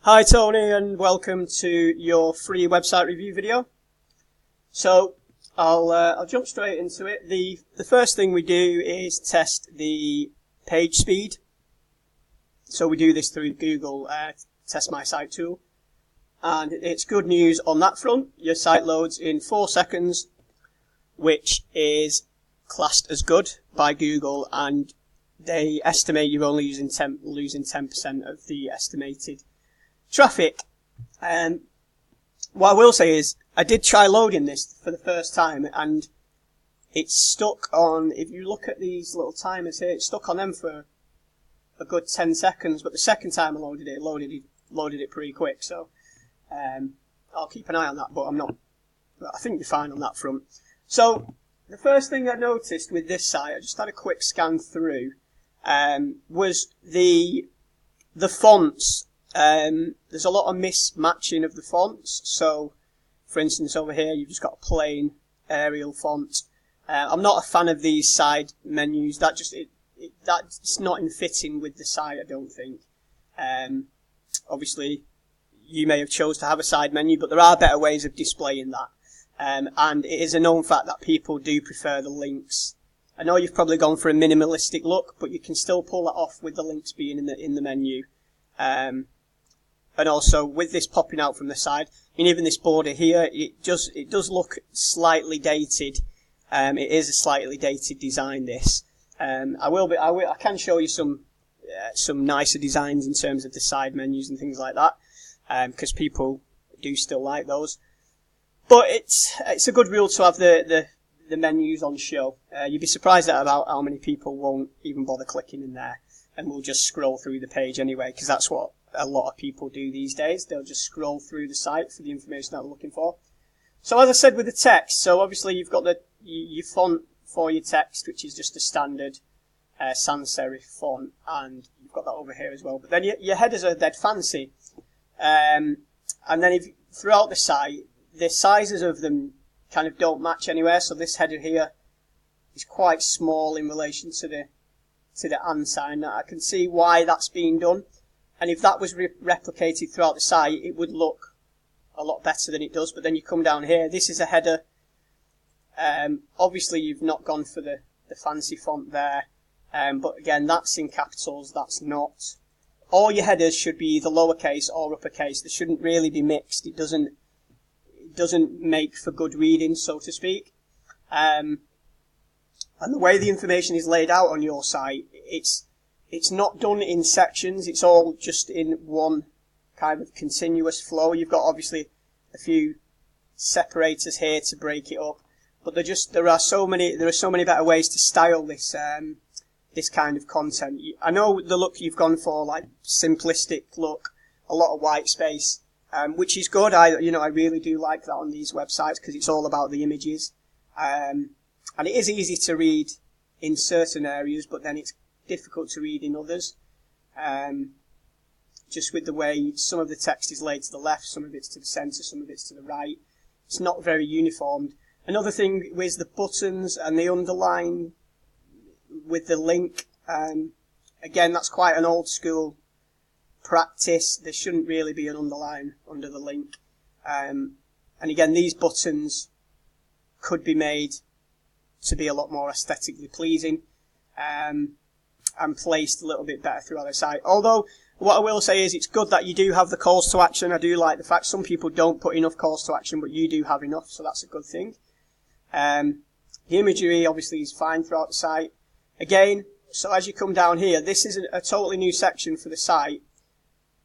Hi Tony, and welcome to your free website review video. So I'll jump straight into it. The first thing we do is test the page speed. So we do this through Google Test My Site tool, and it's good news on that front. Your site loads in 4 seconds, which is classed as good by Google, and they estimate you're only losing 10% of the estimated traffic. What I will say is I did try loading this for the first time, and it's stuck on, if you look at these little timers here, it's stuck on them for a good 10 seconds, but the second time I loaded it pretty quick, so I'll keep an eye on that, but I think you're fine on that front. So the first thing I noticed with this site, I just had a quick scan through, was the fonts. There's a lot of mismatching of the fonts. So, for instance, over here you've just got a plain Arial font. I'm not a fan of these side menus. That's not in fitting with the site, I don't think. Obviously, you may have chose to have a side menu, but there are better ways of displaying that. And it is a known fact that people do prefer the links. I know you've probably gone for a minimalistic look, but you can still pull that off with the links being in the menu. And also with this popping out from the side, I mean, even this border here, it does look slightly dated. It is a slightly dated design. This I can show you some nicer designs in terms of the side menus and things like that, because people do still like those. But it's a good rule to have the menus on show. You'd be surprised at about how many people won't even bother clicking in there and will just scroll through the page anyway, because that's what a lot of people do these days. They'll just scroll through the site for the information that they're looking for. So as I said with the text, so obviously you've got your font for your text, which is just a standard sans serif font, and you've got that over here as well. But then your headers are dead fancy. And then throughout the site, the sizes of them kind of don't match anywhere. So this header here is quite small in relation to the and sign. I can see why that's being done. And if that was replicated throughout the site, it would look a lot better than it does. But then you come down here, this is a header. Obviously, you've not gone for the fancy font there. But again, that's in capitals, that's not. All your headers should be either lowercase or uppercase. They shouldn't really be mixed. It doesn't make for good reading, so to speak. And the way the information is laid out on your site, it's not done in sections. It's all just in one kind of continuous flow. You've got obviously a few separators here to break it up, but there are so many better ways to style this kind of content. I know the look you've gone for, like simplistic look, a lot of white space, which is good. I really do like that on these websites because it's all about the images, and it is easy to read in certain areas, but then it's difficult to read in others, just with the way some of the text is laid to the left, some of it's to the centre, some of it's to the right. It's not very uniformed. Another thing was the buttons and the underline with the link. Again, that's quite an old school practice. There shouldn't really be an underline under the link. And again, these buttons could be made to be a lot more aesthetically pleasing, and placed a little bit better throughout the site. Although, what I will say is it's good that you do have the calls to action. I do like the fact some people don't put enough calls to action, but you do have enough, so that's a good thing. The imagery obviously is fine throughout the site. Again, so as you come down here, this is a totally new section for the site,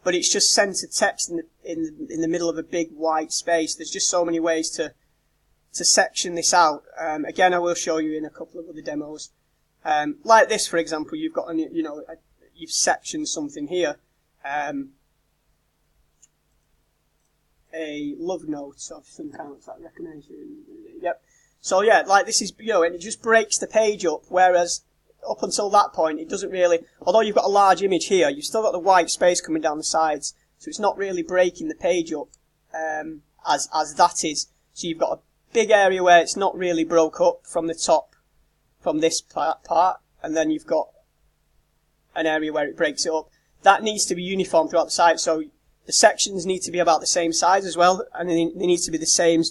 but it's just centered text in the middle of a big white space. There's just so many ways to section this out. Again, I will show you in a couple of other demos. Like this, for example, you've got you've sectioned something here, a love note of some kind of that recommendation. Yep. So yeah, like this is and it just breaks the page up. Whereas up until that point, it doesn't really. Although you've got a large image here, you've still got the white space coming down the sides, so it's not really breaking the page up as that is. So you've got a big area where it's not really broke up from the top, from this part, and then you've got an area where it breaks it up. That needs to be uniform throughout the site, so The sections need to be about the same size as well, and they need to be the same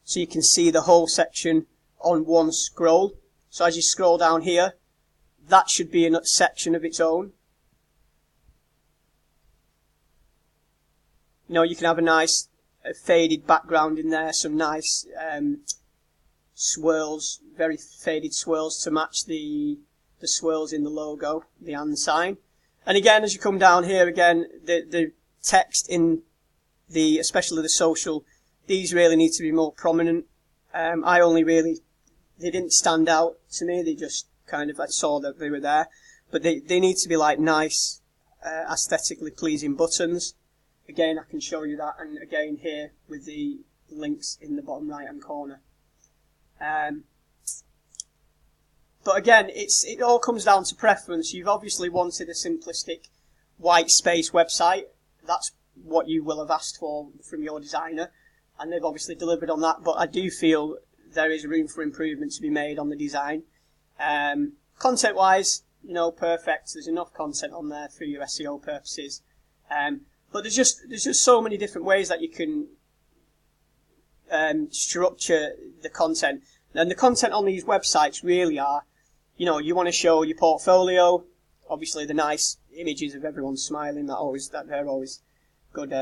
so you can see the whole section on one scroll. So as you scroll down here, that should be a section of its own. You know, you can have a nice faded background in there, some nice swirls, very faded swirls to match the swirls in the logo, the and sign. And again, as you come down here again, the text in especially the social, these really need to be more prominent. They didn't stand out to me, they just kind of, I saw that they were there, but they need to be like nice, aesthetically pleasing buttons. Again, I can show you that, and again here with the links in the bottom right hand corner. But again, it all comes down to preference. You've obviously wanted a simplistic white space website. That's what you will have asked for from your designer, and they've obviously delivered on that, but I do feel there is room for improvement to be made on the design. Content wise, you know, perfect. There's enough content on there for your SEO purposes. But there's just so many different ways that you can structure the content. And the content on these websites really are, you know, you want to show your portfolio, obviously the nice images of everyone smiling, that they're always good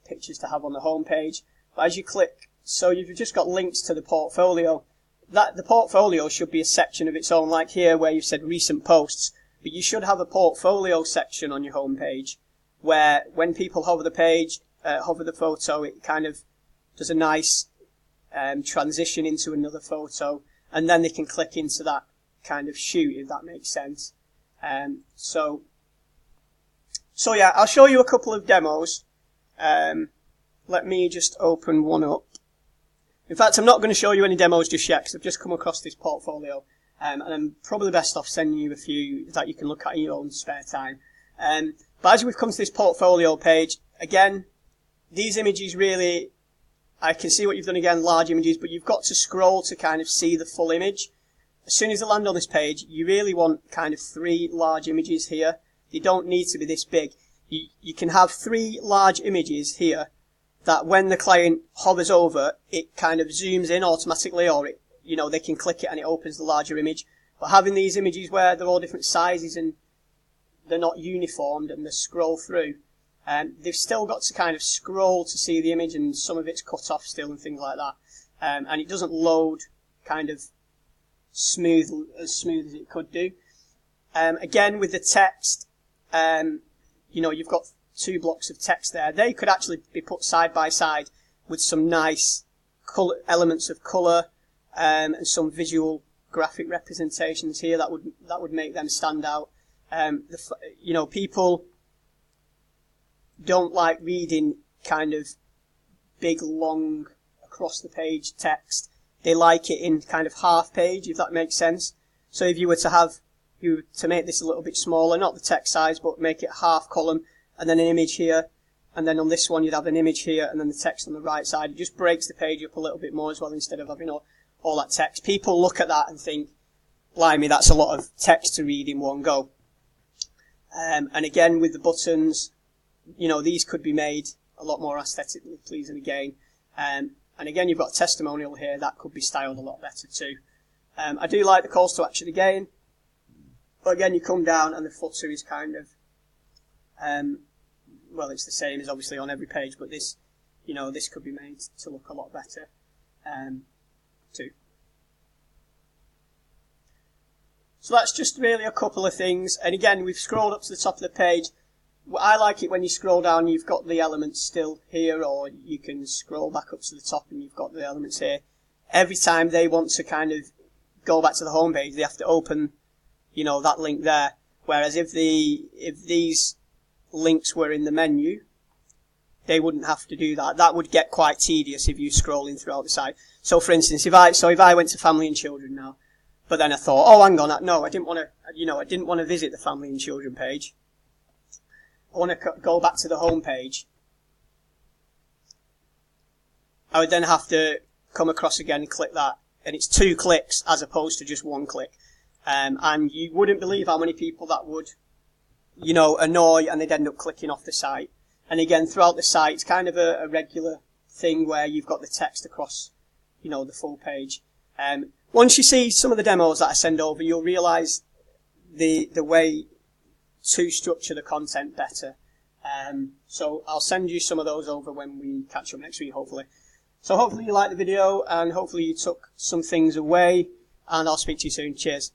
pictures to have on the home page. But as you click, so you've just got links to the portfolio. The portfolio should be a section of its own, like here where you've said recent posts, but you should have a portfolio section on your home page, where when people hover the page, hover the photo, it kind of does a nice transition into another photo, and then they can click into that kind of shoot, if that makes sense. So yeah, I'll show you a couple of demos. Let me just open one up. In fact, I'm not going to show you any demos just yet, because I've just come across this portfolio, and I'm probably best off sending you a few that you can look at in your own spare time. But as we've come to this portfolio page, again, these images really, I can see what you've done again, large images, but you've got to scroll to kind of see the full image. As soon as you land on this page, you really want kind of 3 large images here. They don't need to be this big. You can have 3 large images here that when the client hovers over, it kind of zooms in automatically, or they can click it and it opens the larger image. But having these images where they're all different sizes and they're not uniformed and they scroll through, they've still got to kind of scroll to see the image, and some of it's cut off still and things like that. And it doesn't load kind of as smooth as it could do. Again, with the text, you've got 2 blocks of text there. They could actually be put side by side with some nice elements of colour and some visual graphic representations here that would make them stand out. People don't like reading kind of big, long, across the page text. They like it in kind of half page, if that makes sense. So if you were to make this a little bit smaller, not the text size, but make it half column, and then an image here, and then on this one you'd have an image here, and then the text on the right side. It just breaks the page up a little bit more as well, instead of having all that text. People look at that and think, blimey, that's a lot of text to read in one go. And again, with the buttons, these could be made a lot more aesthetically pleasing again. And again, you've got a testimonial here that could be styled a lot better too. I do like the calls to action again, but again, you come down and the footer is kind of, it's the same as obviously on every page, but this could be made to look a lot better too. So that's just really a couple of things. And again, we've scrolled up to the top of the page. I like it when you scroll down, you've got the elements still here, or you can scroll back up to the top and you've got the elements here. Every time they want to kind of go back to the home page, they have to open, that link there. Whereas if these links were in the menu, they wouldn't have to do that. That would get quite tedious if you're scrolling throughout the site. So for instance, if I went to Family and Children now, but then I thought, oh, hang on, no, I didn't want to visit the Family and Children page. I want to go back to the home page. I would then have to come across again and click that. And it's 2 clicks as opposed to just 1 click. And you wouldn't believe how many people that would, annoy, and they'd end up clicking off the site. And again, throughout the site, it's kind of a regular thing where you've got the text across, you know, the full page. Once you see some of the demos that I send over, you'll realise the way to structure the content better. So I'll send you some of those over when we catch up next week, hopefully. So hopefully you liked the video, and hopefully you took some things away, and I'll speak to you soon. Cheers.